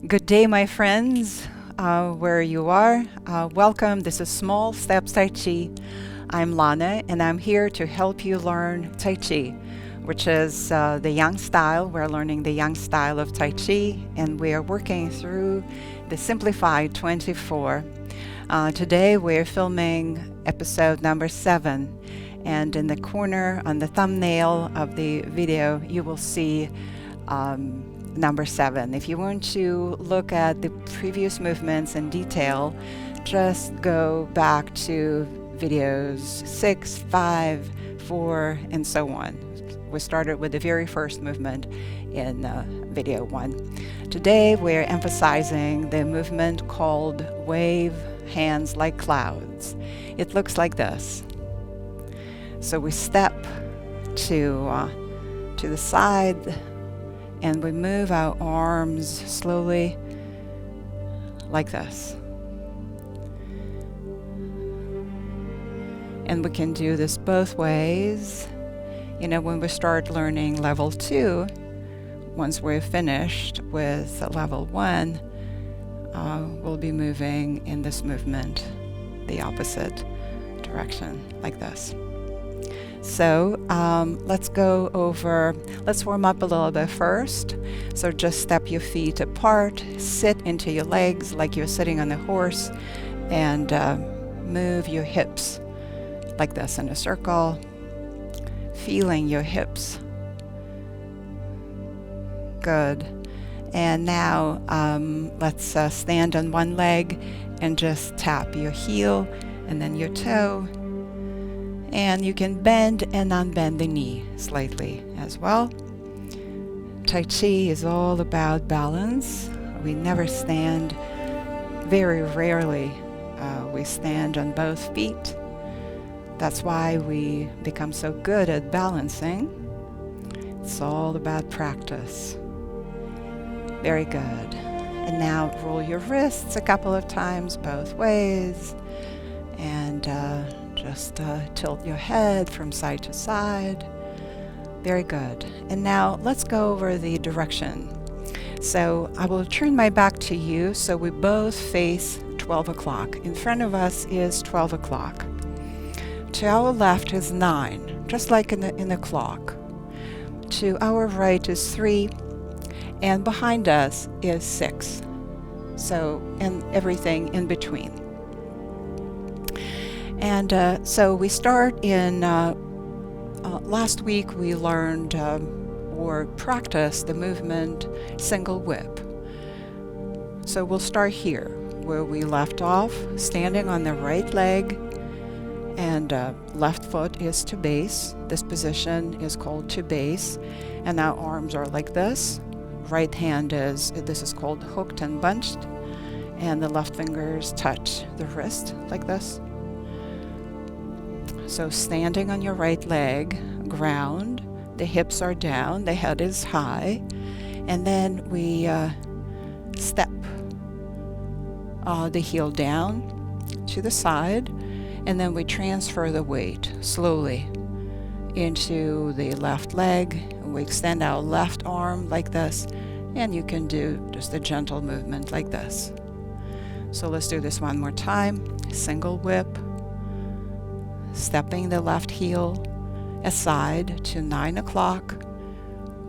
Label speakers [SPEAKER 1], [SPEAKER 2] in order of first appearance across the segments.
[SPEAKER 1] Good day, my friends, where you are. Welcome. This is Small Steps Tai Chi. I'm Lana, and I'm here to help you learn Tai Chi, which is the Yang style. We're learning the Yang style of Tai Chi, and we are working through the Simplified 24. Today, we're filming episode number 7, and in the corner on the thumbnail of the video, you will see number 7. If you want to look at the previous movements in detail, just go back to videos 6, 5, 4, and so on. We started with the very first movement in video 1. Today we're emphasizing the movement called WAIVE HANDS LIKE CLOUDS. It looks like this. So we step to the side, and we move our arms slowly like this. And we can do this both ways. You know, when we start learning level 2, once we're finished with level 1, we'll be moving in this movement, the opposite direction, like this. So let's warm up a little bit first. So just step your feet apart, sit into your legs like you're sitting on a horse, and move your hips like this in a circle, feeling your hips. Good. And now let's stand on one leg and just tap your heel and then your toe. And you can bend and unbend the knee slightly as well. Tai Chi is all about balance. We never stand, very rarely we stand on both feet. That's why we become so good at balancing. It's all about practice. Very good. And now roll your wrists a couple of times both ways. And just tilt your head from side to side. Very good. And now let's go over the direction. So I will turn my back to you so we both face 12 o'clock. In front of us is 12 o'clock. To our left is 9, just like in the clock. To our right is 3, and behind us is 6. So, and everything in between. And so we start in, last week we learned or practiced the movement single whip. So we'll start here where we left off, standing on the right leg, and left foot is to base. This position is called to base, and our arms are like this. Right hand this is called hooked and bunched, and the left fingers touch the wrist like this. So standing on your right leg, ground, the hips are down, the head is high, and then we step the heel down to the side, and then we transfer the weight slowly into the left leg. We extend our left arm like this, and you can do just a gentle movement like this. So let's do this one more time. Single whip. Stepping the left heel aside to 9 o'clock.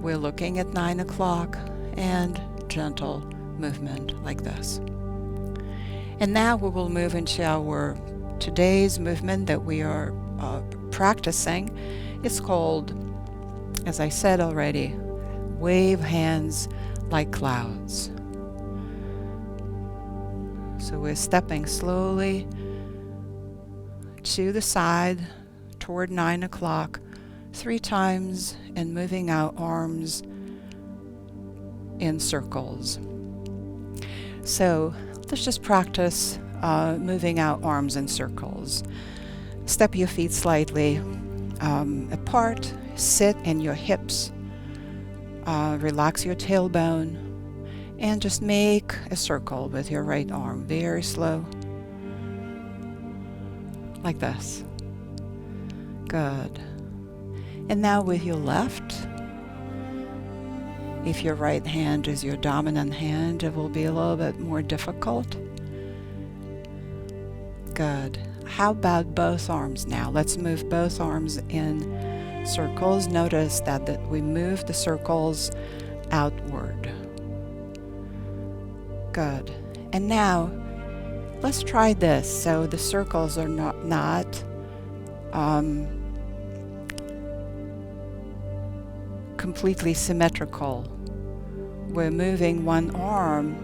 [SPEAKER 1] We're looking at 9 o'clock, and gentle movement like this. And now we will move into our today's movement that we are practicing. It's called, as I said already, WAIVE HANDS LIKE CLOUDS. So we're stepping slowly to the side toward 9 o'clock 3 times and moving our arms in circles. So let's just practice moving our arms in circles. Step your feet slightly apart, sit in your hips, relax your tailbone, and just make a circle with your right arm, very slow. Like this. Good. And now with your left, If your right hand is your dominant hand, it will be a little bit more difficult. Good. How about both arms now? Let's move both arms in circles. Notice that we move the circles outward. Good. And now let's try this. So the circles are not completely symmetrical. We're moving one arm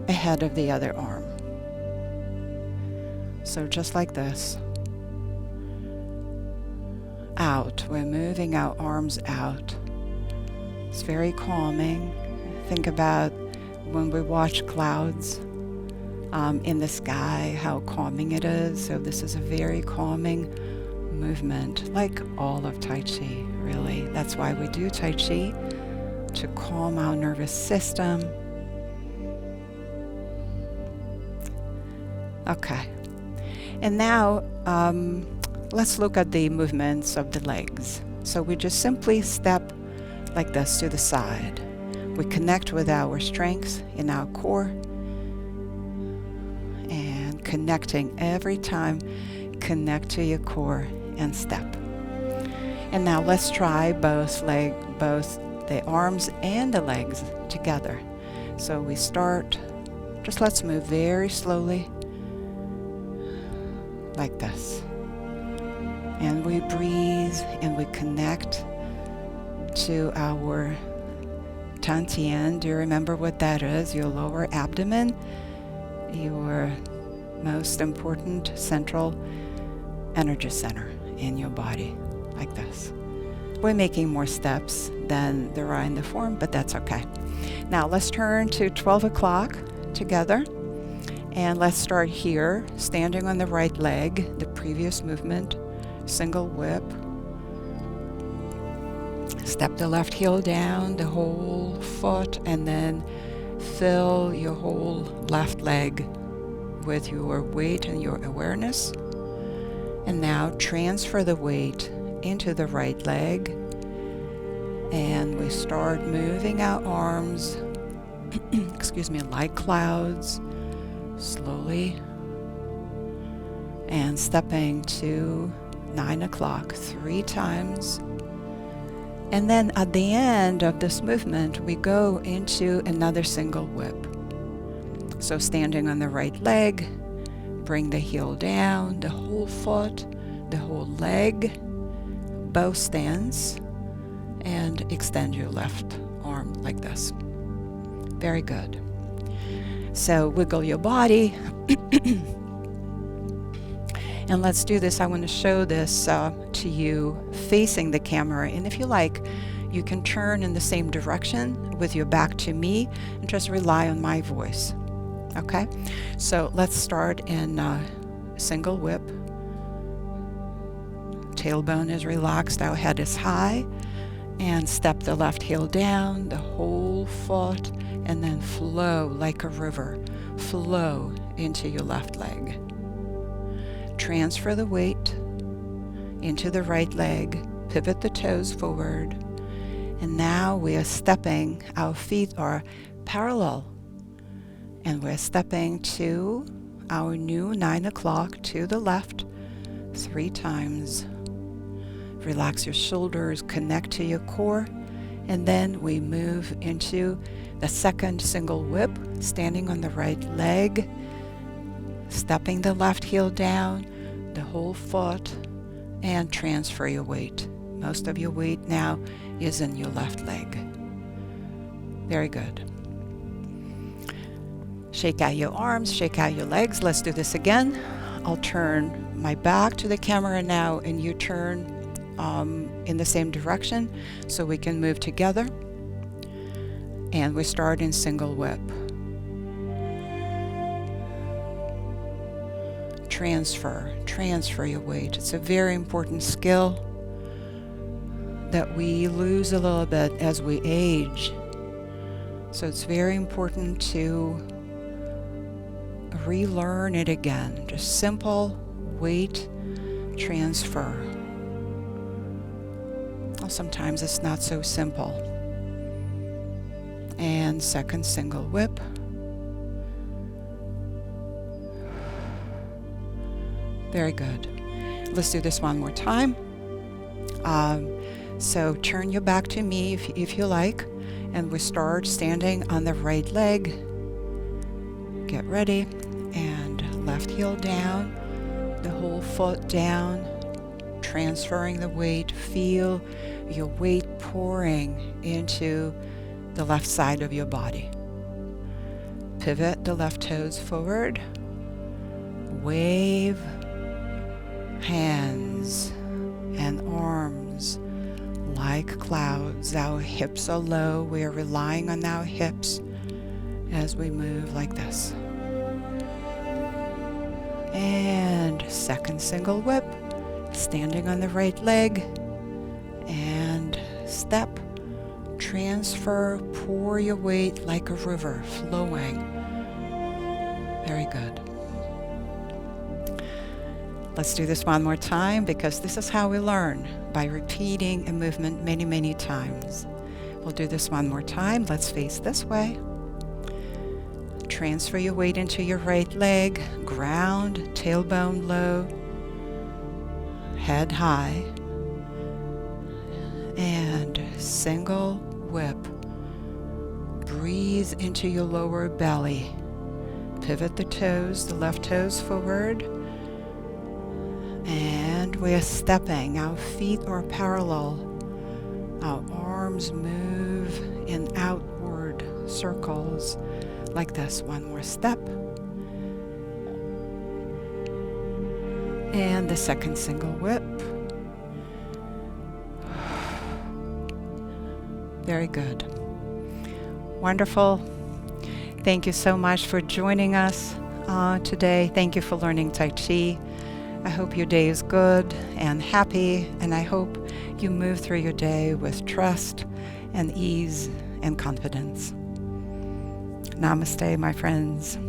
[SPEAKER 1] ahead of the other arm. So just like this. Out. We're moving our arms out. It's very calming. Think about when we watch clouds in the sky, how calming it is. So this is a very calming movement, like all of Tai Chi, really. That's why we do Tai Chi, to calm our nervous system. Okay. And now let's look at the movements of the legs. So we just simply step like this to the side. We connect with our strength in our core, and connecting every time, connect to your core and step. And now let's try both the arms and the legs together. So we start, just let's move very slowly like this. And we breathe and we connect to our Tantien. Do you remember what that is? Your lower abdomen, your most important central energy center in your body, like this. We're making more steps than there are in the form, but that's okay. Now let's turn to 12 o'clock together. And let's start here, standing on the right leg, the previous movement, single whip. Step the left heel down, the whole foot, and then fill your whole left leg with your weight and your awareness. And now transfer the weight into the right leg. And we start moving our arms, excuse me, like clouds. Slowly, and stepping to 9 o'clock 3 times. And then at the end of this movement, we go into another single whip. So standing on the right leg, bring the heel down, the whole foot, the whole leg, both stands, and extend your left arm like this. Very good. So wiggle your body. And let's do this. I want to show this to you facing the camera. And if you like, you can turn in the same direction with your back to me and just rely on my voice. Okay? So let's start in single whip. Tailbone is relaxed. Our head is high. And step the left heel down, the whole foot, and then flow like a river. Flow into your left leg. Transfer the weight into the right leg. Pivot the toes forward. And now we are stepping. Our feet are parallel. And we're stepping to our new 9 o'clock to the left 3 times. Relax your shoulders, connect to your core, and then we move into the second single whip, standing on the right leg, stepping the left heel down, the whole foot, and transfer your weight. Most of your weight now is in your left leg. Very good. Shake out your arms, shake out your legs. Let's do this again. I'll turn my back to the camera now, and you turn in the same direction so we can move together. And we start in single whip. Transfer your weight. It's a very important skill that we lose a little bit as we age. So it's very important to relearn it again. Just simple weight transfer. Well, sometimes it's not so simple. And second single whip. Very good. Let's do this one more time. So turn your back to me if you like, and we start standing on the right leg. Get ready, and left heel down, the whole foot down, transferring the weight. Feel your weight pouring into the left side of your body. Pivot the left toes forward. Wave hands and arms like clouds. Our hips are low. We are relying on our hips as we move like this. And second single whip, standing on the right leg, and step, transfer, pour your weight like a river flowing. Very good. Let's do this one more time, because this is how we learn, by repeating a movement many, many times. We'll do this one more time. Let's face this way. Transfer your weight into your right leg, ground, tailbone low, head high, and single whip. Breathe into your lower belly. Pivot the toes, the left toes forward, and we're stepping. Our feet are parallel. Our arms move in outward circles like this. One more step. And the second single whip. Very good. Wonderful. Thank you so much for joining us today. Thank you for learning Tai Chi. I hope your day is good and happy, and I hope you move through your day with trust and ease and confidence. Namaste, my friends.